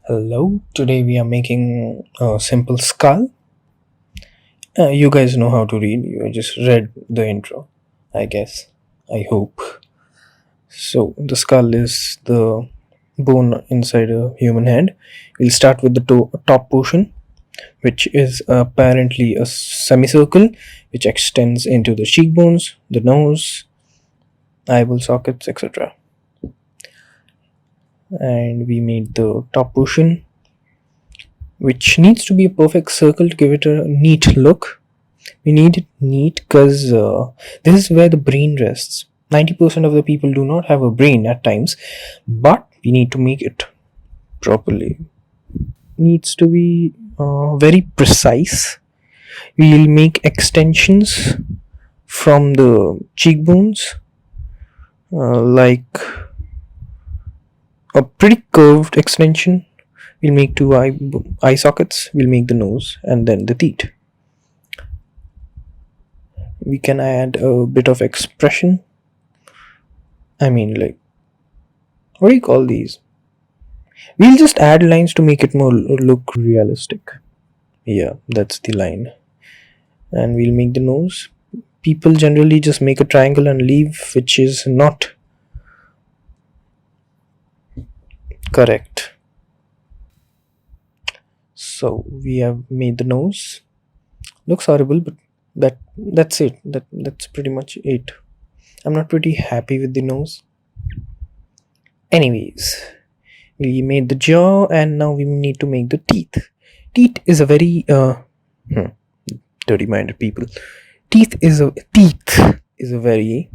Hello, today we are making a simple skull. You guys know how to read, you just read the intro, I guess. I hope. So, the skull is the bone inside a human head. We'll start with the top portion, which is apparently a semicircle which extends into the cheekbones, the nose, eyeball sockets, etc. And we made the top portion, which needs to be a perfect circle to give it a neat look. We need it neat because this is where the brain rests. 90% of the people do not have a brain at times, but we need to make it properly. Needs to be very precise. We'll make extensions from the cheekbones, like a pretty curved extension. We'll make two eye sockets. We'll make the nose and then the teeth. We can add a bit of expression. I mean, like, what do you call these? We'll just add lines to make it more look realistic. Yeah, that's the line. And we'll make the nose. People generally just make a triangle and leave, which is not correct. So we have made the nose. Looks horrible, but that's it. That's pretty much it. I'm not pretty happy with the nose. Anyways, we made the jaw and now we need to make the teeth. Teeth is a very dirty minded people. Teeth is a very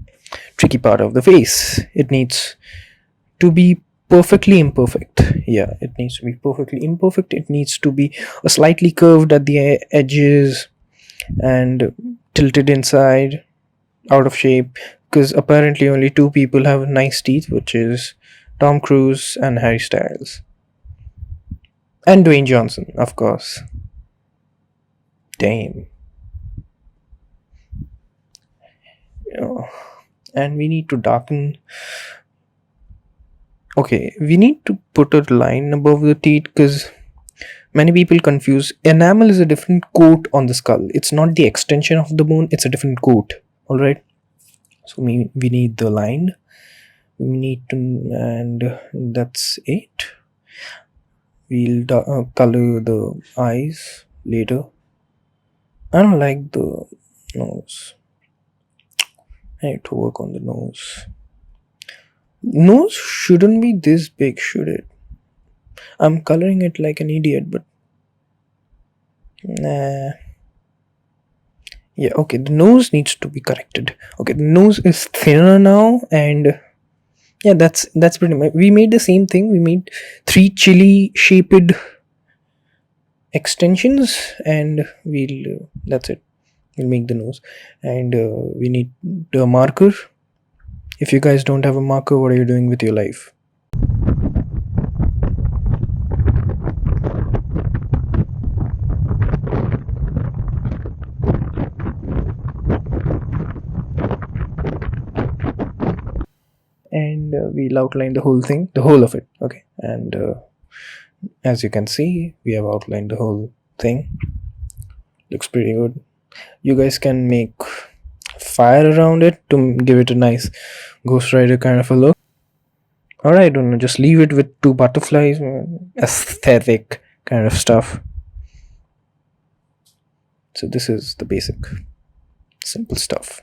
tricky part of the face. It needs to be perfectly imperfect. Yeah, it needs to be perfectly imperfect. It needs to be slightly curved at the edges and tilted inside, out of shape, because apparently only two people have nice teeth, which is Tom Cruise and Harry Styles. And Dwayne Johnson, of course. Damn. Yeah. And we need to darken. Okay, we need to put a line above the teeth because many people confuse. Enamel is a different coat on the skull. It's not the extension of the bone, it's a different coat. Alright? So we need the line. We need to, and that's it. We'll color the eyes later. I don't like the nose. I need to work on the nose. Nose shouldn't be this big, should it? I'm coloring it like an idiot, but nah. Yeah, okay, the nose needs to be corrected. Okay, the nose is thinner now, and yeah, that's pretty much. We made the same thing. We made three chili shaped extensions, and that's it. We'll make the nose, and we need the marker. If you guys don't have a marker, what are you doing with your life? And we'll outline the whole thing, the whole of it. Okay, and as you can see, we have outlined the whole thing. Looks pretty good. You guys can make fire around it to give it a nice Ghost Rider kind of a look. Or I don't know, just leave it with two butterflies, aesthetic kind of stuff. So this is the basic, simple stuff.